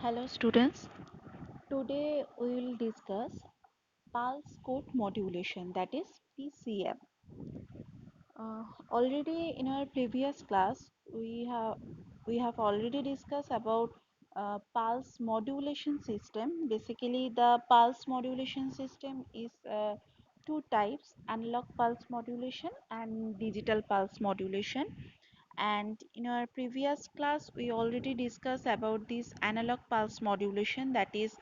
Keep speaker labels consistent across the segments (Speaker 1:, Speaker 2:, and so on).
Speaker 1: Hello students, today we will discuss pulse code modulation, that is PCM. Already in our previous class we have already discussed about pulse modulation system. Basically the pulse modulation system is two types: analog pulse modulation and digital pulse modulation. And in our previous class we already discussed about this analog pulse modulation, that is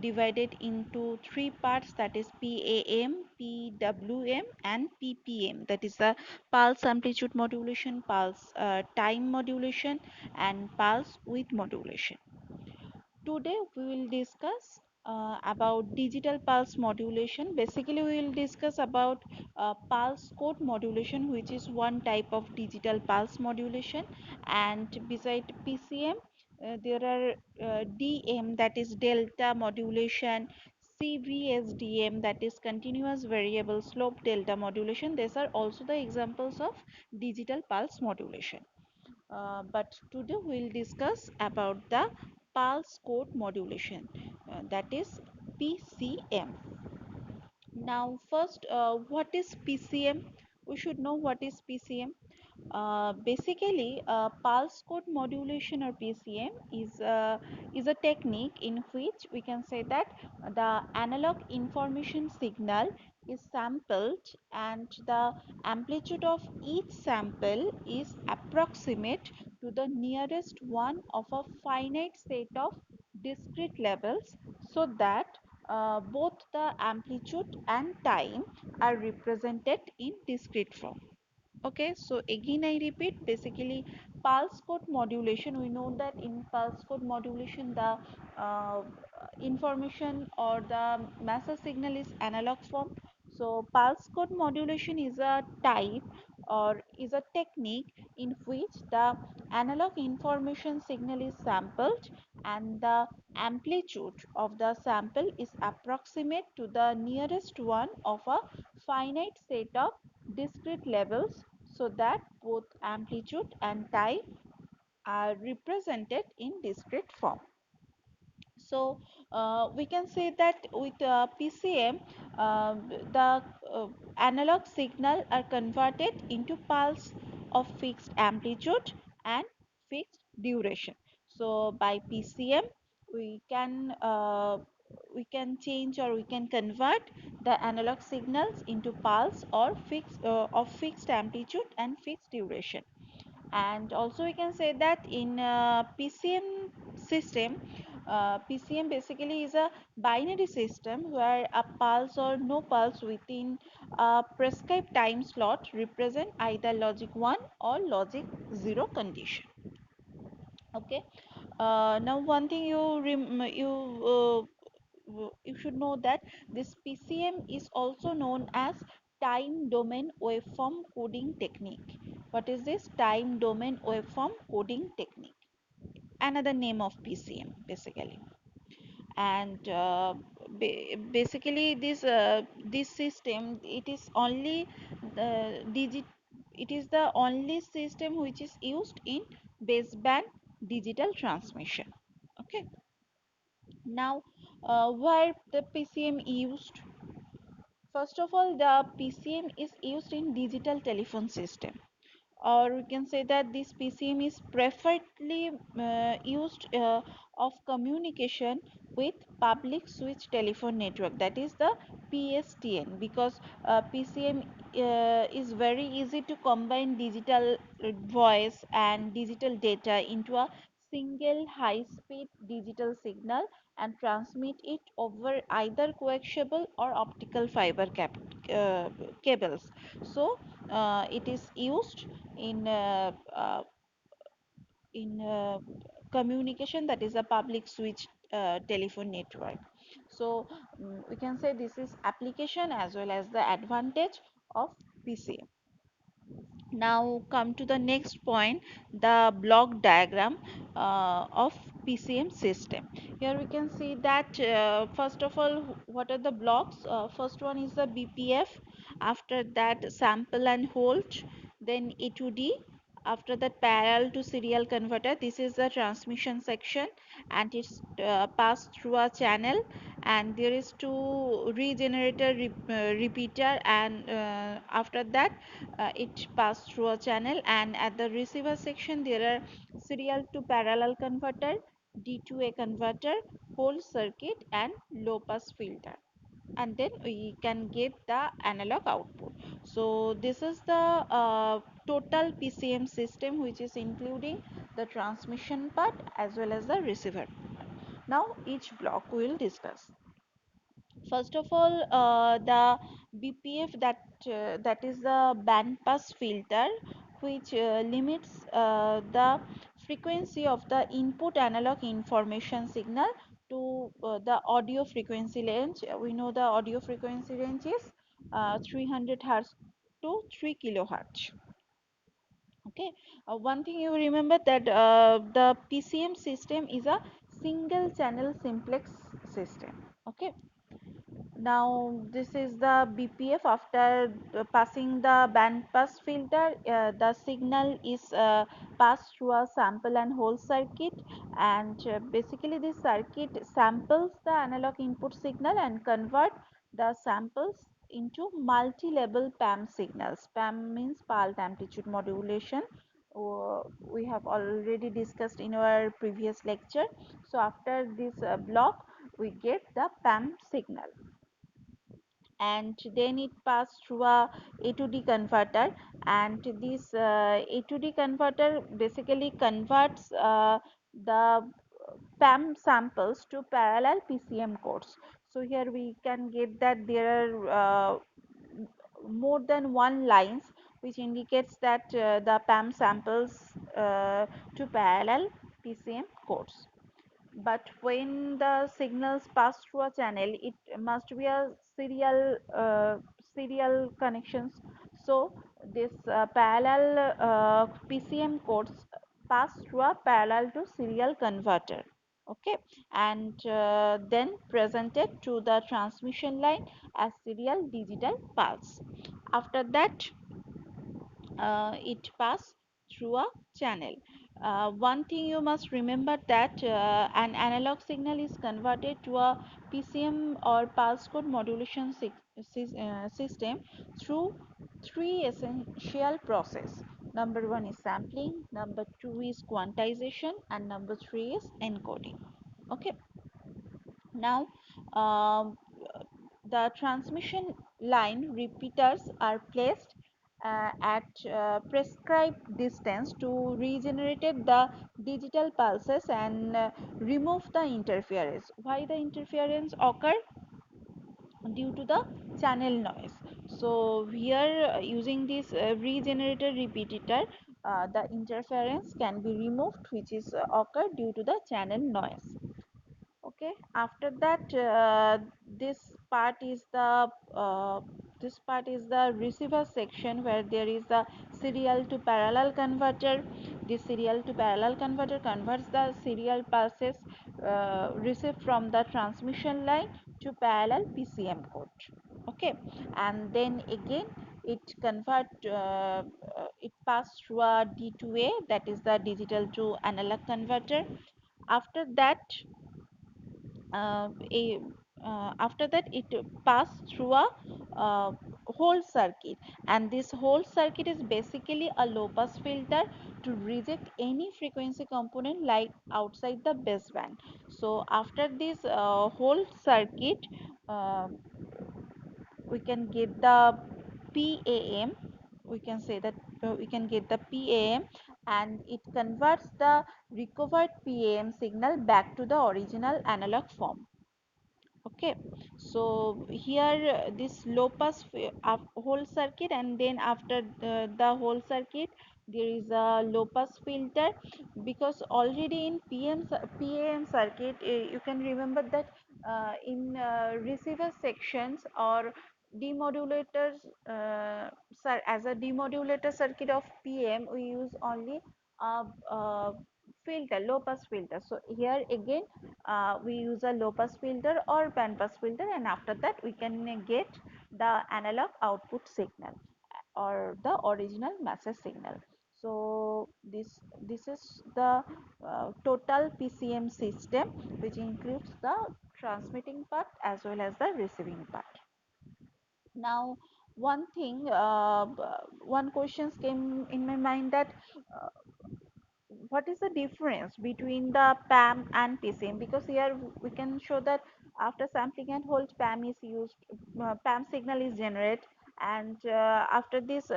Speaker 1: divided into three parts, that is PAM, PWM and PPM, that is the pulse amplitude modulation, pulse time modulation and pulse width modulation. Today we will discuss about digital pulse modulation. Basically we will discuss about pulse code modulation, which is one type of digital pulse modulation. And beside PCM there are DM, that is delta modulation, CVSDM, that is continuous variable slope delta modulation. These are also the examples of digital pulse modulation. But today we'll discuss about the pulse code modulation, that is PCM. Now first, what is PCM? We should know what is PCM. Basically, pulse code modulation, or PCM, is a technique in which we can say that the analog information signal is sampled and the amplitude of each sample is approximate to the nearest one of a finite set of discrete levels, so that both the amplitude and time are represented in discrete form. Okay, so again I repeat, basically pulse code modulation, we know that in pulse code modulation the uh, information or the master signal is analog form. So pulse code modulation is a type or is a technique in which the analog information signal is sampled and the amplitude of the sample is approximate to the nearest one of a finite set of discrete levels, so that both amplitude and time are represented in discrete form. So we can say that with PCM, the analog signal are converted into pulse of fixed amplitude and fixed duration. So by PCM we can change, or we can convert the analog signals into pulse or fixed of fixed amplitude and fixed duration. And also we can say that in PCM system, PCM basically is a binary system where a pulse or no pulse within a prescribed time slot represent either logic 1 or logic 0 condition. Okay, now one thing you should know that this PCM is also known as time domain waveform coding technique. What is this time domain waveform coding technique? Another name of PCM basically. And basically this system, it is only the digit it is the only system which is used in baseband digital transmission. Okay, now where the PCM used? First of all, the PCM is used in digital telephone system, or we can say that this PCM is preferably used of communication with public switch telephone network, that is the PSTN, because PCM is very easy to combine digital voice and digital data into a single high speed digital signal and transmit it over either coaxial or optical fiber uh, cables. So it is used in communication, that is a public switch telephone network. So we can say this is application as well as the advantage of PCM. Now come to the next point, the block diagram of PCM system. Here we can see that first of all, what are the blocks? First one is the BPF, after that sample and hold, then A to D, After that, parallel to serial converter, this is the transmission section, and it's passed through a channel, and there is two regenerator repeater, and after that it passed through a channel, and at the receiver section there are serial to parallel converter, D to A converter, whole circuit, and low pass filter, and then we can get the analog output. So this is the total PCM system, which is including the transmission part as well as the receiver. Now each block we will discuss. First of all, the BPF, that is the band pass filter, which limits the frequency of the input analog information signal to the audio frequency range. We know the audio frequency range is 300 hertz to 3 kilohertz. Okay, one thing you remember that the PCM system is a single channel simplex system. Okay, now this is the BPF. After passing the band pass filter, the signal is passed through a sample and hold circuit, and basically this circuit samples the analog input signal and convert the samples into multi-level PAM signals. PAM means pulse amplitude modulation. We have already discussed in our previous lecture. So after this block, we get the PAM signal, and then it passed through a to D converter, and this A to D converter basically converts the PAM samples to parallel PCM codes. So here we can get that there are more than one lines which indicates that the PAM samples to parallel PCM codes. But when the signals pass through a channel, it must be a serial connections. So this parallel PCM codes pass through a parallel to serial converter. Okay, and then presented to the transmission line as serial digital pulse. After that, it pass through a channel. One thing you must remember that an analog signal is converted to a PCM or pulse code modulation system through three essential process. Number one is sampling, number two is quantization, and number three is encoding. Okay, now the transmission line repeaters are placed at prescribed distance to regenerate the digital pulses and remove the interference. Why the interference occur? Due to the channel noise. So here using this regenerator repeater, the interference can be removed, which is occur due to the channel noise. Okay, after that uh, this part is the receiver section, where there is a serial to parallel converter. This serial to parallel converter converts the serial pulses received from the transmission line to parallel PCM code. Okay, and then again it pass through a D2A, that is the digital to analog converter. After that uh, a, after that it passed through a uh, whole circuit, and this whole circuit is basically a low pass filter to reject any frequency component like outside the baseband. So after this whole circuit, uh, we can get the PAM. We can say that we can get the PAM, and it converts the recovered PAM signal back to the original analog form. Okay, so here this low pass whole circuit, and then after the whole circuit there is a low pass filter, because already in PAM circuit you can remember that in receiver sections or demodulators, as a demodulator circuit of PM we use only a, uh filter, low pass filter. So here again we use a low pass filter or band pass filter, and after that we can get the analog output signal or the original message signal. So this is the total PCM system, which includes the transmitting part as well as the receiving part. Now, one thing, one question came in my mind that uh, what is the difference between the PAM and PCM? Because here we can show that after sampling and hold, PAM is used, PAM signal is generated, and after this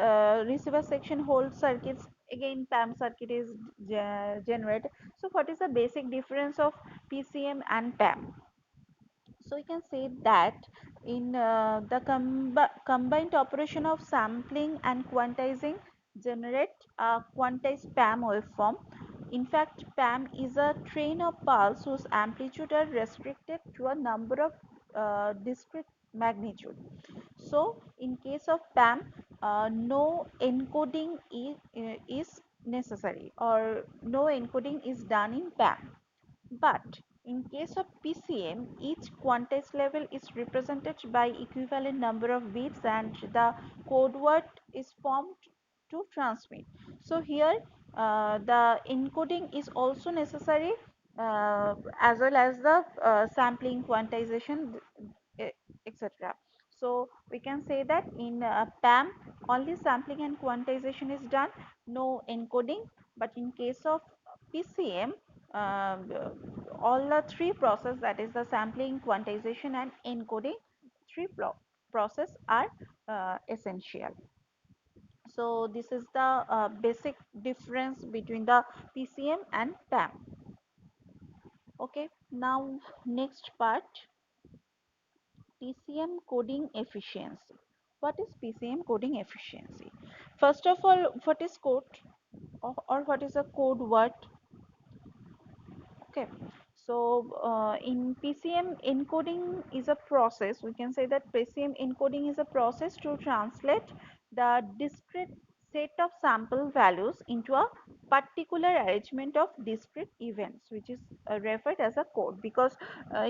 Speaker 1: receiver section hold circuits, again PAM circuit is generated. So what is the basic difference of PCM and PAM? So we can say that in the combined operation of sampling and quantizing generate a quantized PAM waveform. In fact, PAM is a train of pulse whose amplitude are restricted to a number of discrete magnitude. So in case of PAM, no encoding is necessary, or no encoding is done in PAM. But in case of PCM, each quantized level is represented by equivalent number of bits and the code word is formed to transmit. So here the encoding is also necessary, as well as the sampling, quantization, etc. So we can say that in PAM only sampling and quantization is done, no encoding. But in case of PCM, uh, all the three process, that is the sampling, quantization and encoding, three process are essential. So this is the basic difference between the PCM and PAM. Okay, now next part, PCM coding efficiency. What is PCM coding efficiency? First of all, what is code, or what is a code word? Okay, so in PCM, encoding is a process. We can say that PCM encoding is a process to translate the discrete set of sample values into a particular arrangement of discrete events, which is referred as a code. Because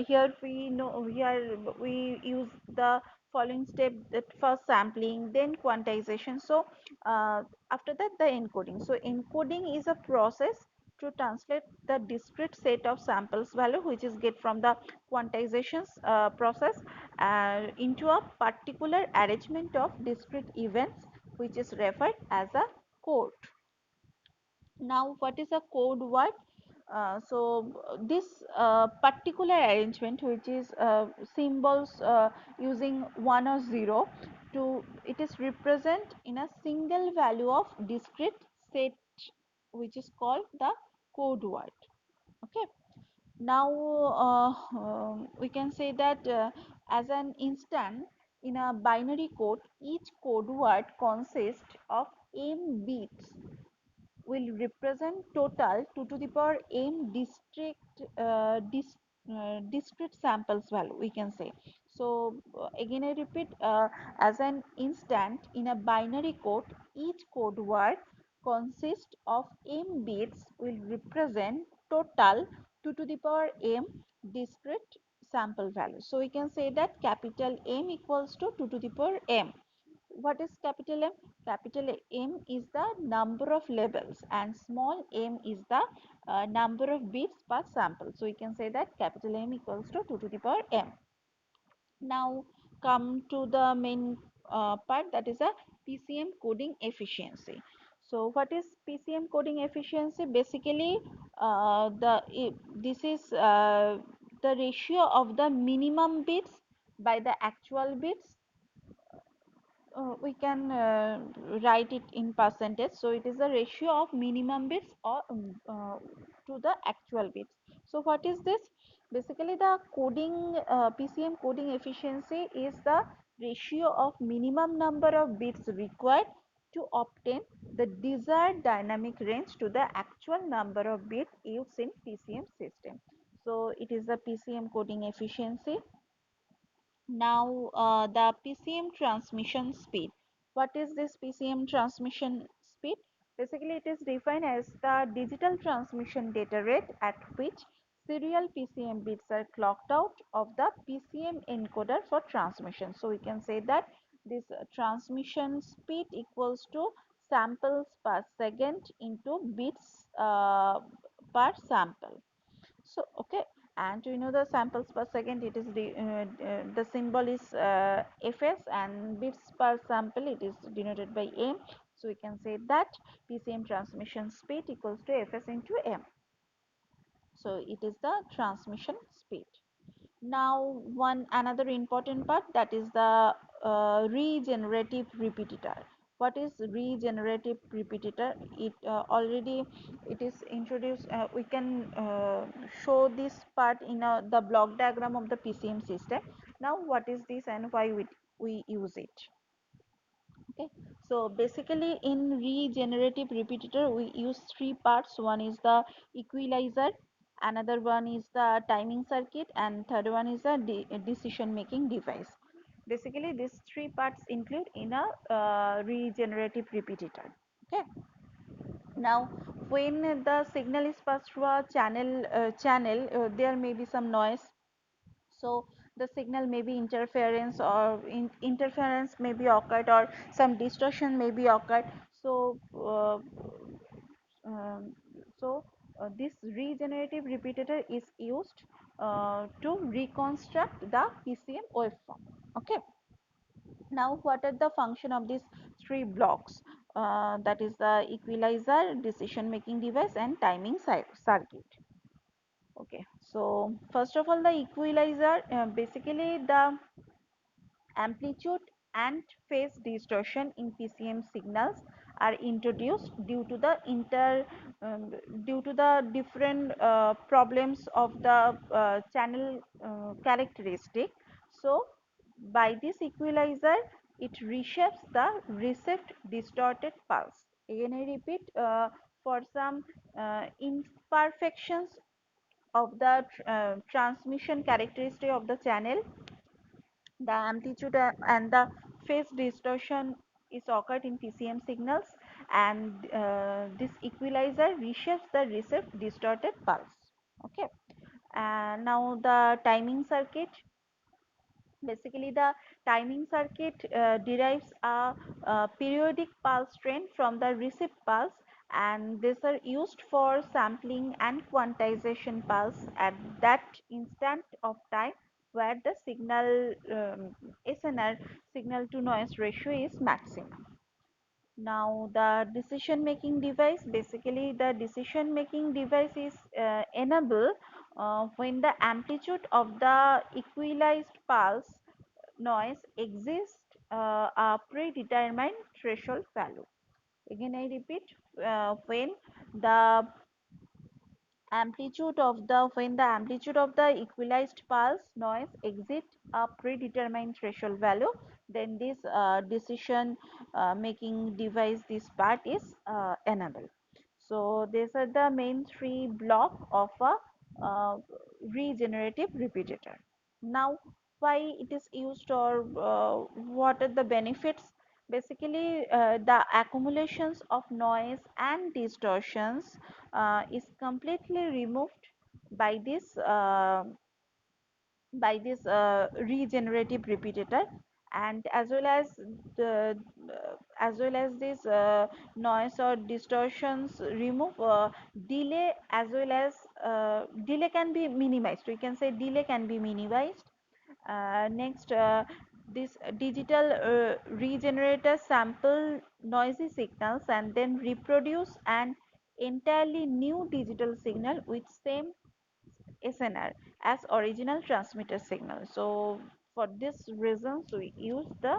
Speaker 1: here we know, here we use the following step: that first sampling, then quantization. So after that the encoding. So encoding is a process to translate the discrete set of samples value, which is get from the quantizations process, into a particular arrangement of discrete events, which is referred as a code. Now what is a code word? This particular arrangement, which is symbols using 1 or 0, to it is represent in a single value of discrete set, which is called the code word. Okay, now we can say that as an instant in a binary code, each code word consists of m bits, will represent total 2 to the power m discrete samples value, we can say. So again I repeat, as an instant in a binary code, each code word consists of m bits, will represent total 2 to the power m discrete sample value. So we can say that capital M equals to 2 to the power m. What is capital M? Capital M is the number of labels and small m is the number of bits per sample. So we can say that capital M equals to 2 to the power m. Now come to the main part, that is a PCM coding efficiency. So what is PCM coding efficiency? Basically this is the ratio of the minimum bits by the actual bits. We can write it in percentage. So it is the ratio of minimum bits or to the actual bits. So what is this? Basically the coding PCM coding efficiency is the ratio of minimum number of bits required to obtain the desired dynamic range to the actual number of bits used in PCM system. So it is the PCM coding efficiency. Now, the PCM transmission speed. What is this PCM transmission speed? Basically, it is defined as the digital transmission data rate at which serial PCM bits are clocked out of the PCM encoder for transmission. So, we can say that this transmission speed equals to samples per second into bits per sample. So okay, and to know the samples per second, it is the symbol is fs, and bits per sample it is denoted by m. So we can say that PCM transmission speed equals to fs into m. So it is the transmission speed. Now one another important part, that is the regenerative repetitor. What is regenerative repetitor? It already it is introduced. We can show this part in the block diagram of the PCM system. Now what is this and why we use it? Okay, so basically in regenerative repetitor we use three parts. One is the equalizer, another one is the timing circuit, and third one is a decision making device. Basically these three parts include in a regenerative repetitor. Okay, now when the signal is passed through a channel, there may be some noise. So the signal may be interference, or interference may be occurred, or some distortion may be occurred. So um, so this regenerative repetitor is used to reconstruct the PCM waveform. Okay, now what are the function of these three blocks? That is the equalizer, decision making device, and timing circuit. Okay, so first of all, the equalizer, basically the amplitude and phase distortion in PCM signals are introduced due to the um, different problems of the channel characteristic. So by this equalizer, it reshapes the received distorted pulse. Again I repeat, for some imperfections of the transmission characteristic of the channel, the amplitude and the phase distortion is occurred in PCM signals, and this equalizer reshapes the received distorted pulse. Okay, and now the timing circuit. Basically the timing circuit derives a periodic pulse trend from the received pulse, and these are used for sampling and quantization pulse at that instant of time where the signal SNR, signal to noise ratio, is maximum. Now the decision making device, basically the decision making device is enable when the amplitude of the equalized pulse noise exists a predetermined threshold value. Again I repeat, when the amplitude of the equalized pulse noise exceeds a predetermined threshold value, then this decision making device, this part is enabled. So these are the main three block of a uh, regenerative repetitor. Now why it is used, or what are the benefits? Basically the accumulations of noise and distortions is completely removed by this regenerative repetitor, and the as well as this noise or distortions remove, delay as well as delay can be minimized. We can say delay can be minimized. Next, this digital regenerator sample noisy signals and then reproduce an entirely new digital signal with same SNR as original transmitter signal. So for this reasons we use the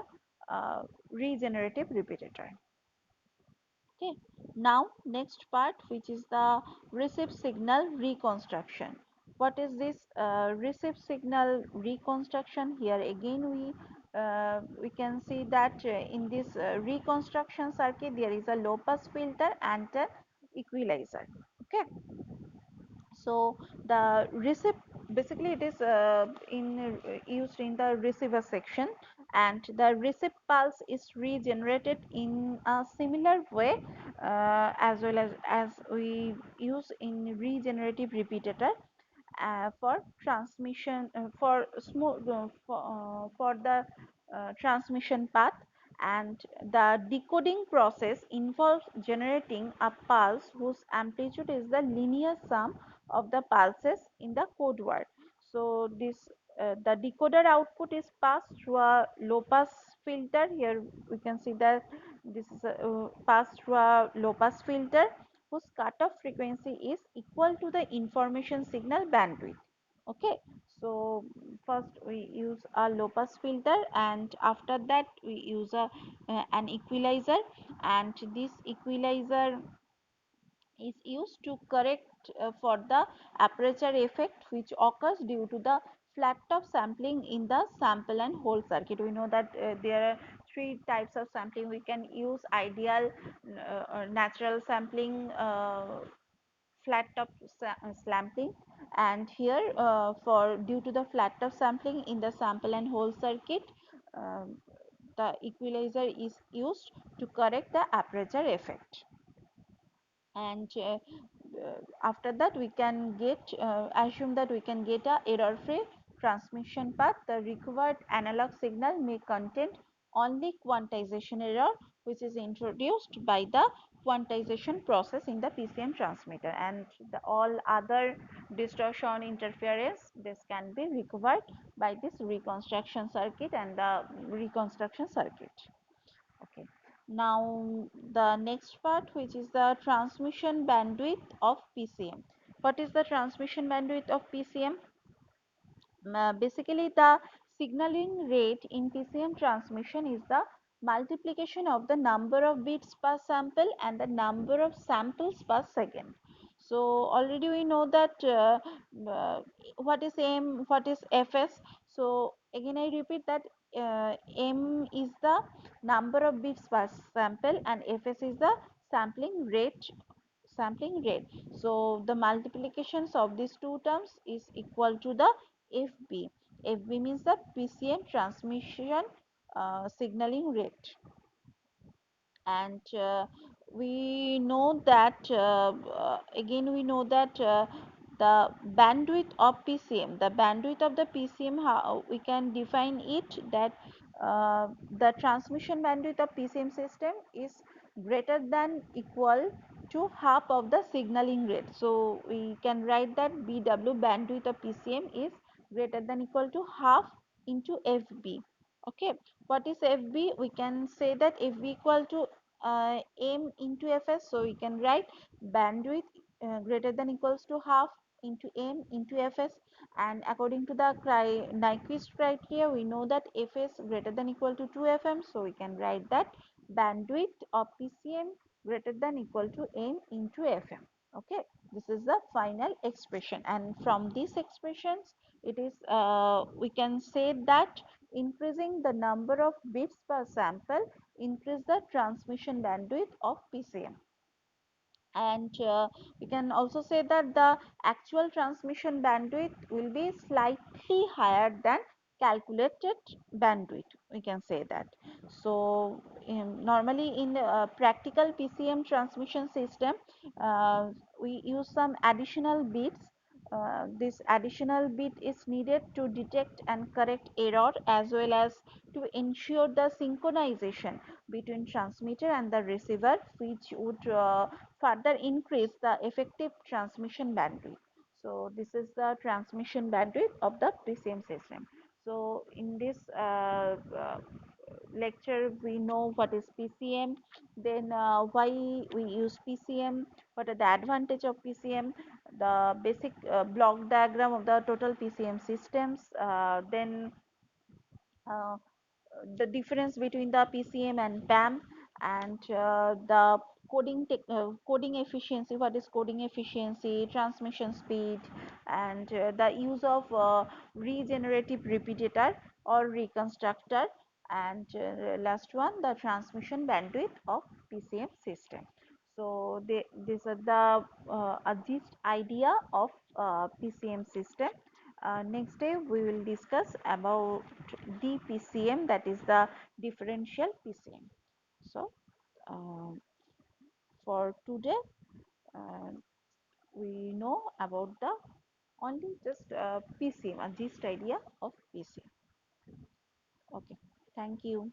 Speaker 1: regenerative repetitor. Okay, now next part, which is the receive signal reconstruction. What is this receive signal reconstruction? Here again we can see that in this reconstruction circuit there is a low pass filter and an equalizer. Okay, so the receive, basically it is used in the receiver section, and the receive pulse is regenerated in a similar way as well as we use in regenerative repetitor for transmission for smooth for the transmission path. and the decoding process involves generating a pulse whose amplitude is the linear sum of the pulses in the code word. So this the decoder output is passed through a low pass filter. Here we can see that this is passed through a low pass filter whose cutoff frequency is equal to the information signal bandwidth. Okay, so first we use a low pass filter, and after that we use an equalizer, and this equalizer is used to correct for the aperture effect which occurs due to the flat top sampling in the sample and hold circuit. We know that there are three types of sampling. We can use ideal, natural sampling, flat top sampling, and here for due to the flat top sampling in the sample and hold circuit, uh, the equalizer is used to correct the aperture effect. And after that we can get assume that we can get a error free transmission path. The required analog signal may contain only quantization error, which is introduced by the quantization process in the PCM transmitter, and all other distortion interference, this can be recovered by this reconstruction circuit and the reconstruction circuit. Okay. Now the next part, which is the transmission bandwidth of PCM. What is the transmission bandwidth of PCM? Basically, the signaling rate in PCM transmission is the multiplication of the number of bits per sample and the number of samples per second. So already we know that uh, what is M, what is Fs. So again I repeat that M is the number of bits per sample and Fs is the sampling rate sampling rate. So the multiplications of these two terms is equal to the FB. FB means the PCM transmission signaling rate. And we know that again we know that the bandwidth of PCM, the bandwidth of the PCM, how we can define it, that the transmission bandwidth of PCM system is greater than equal to half of the signaling rate. So we can write that BW, bandwidth of PCM, is greater than equal to half into FB. Okay, what is FB? We can say that FB equal to M into Fs. So we can write bandwidth greater than equals to half into M into Fs, and according to the Nyquist criteria, we know that Fs greater than equal to 2 Fm. So we can write that bandwidth of PCM greater than equal to M into Fm. Okay, this is the final expression, and from these expressions it is we can say that increasing the number of bits per sample increase the transmission bandwidth of PCM. And we can also say that the actual transmission bandwidth will be slightly higher than calculated bandwidth, we can say that. So normally in practical PCM transmission system, we use some additional bits. This additional bit is needed to detect and correct error, as well as to ensure the synchronization between transmitter and the receiver, which would further increase the effective transmission bandwidth. So this is the transmission bandwidth of the PCM system. So in this lecture we know what is PCM, then why we use PCM, what are the advantage of PCM, the basic block diagram of the total PCM systems, then uh, the difference between the PCM and PAM, and the coding efficiency, what is coding efficiency, transmission speed, and the use of regenerative repeater or reconstructor, and last one, the transmission bandwidth of PCM system. So these are the a gist idea of PCM system. Next day we will discuss about DPCM, that is the differential PCM. So uh, for today uh, we know about the only just PCM, a gist idea of PCM. Okay, thank you.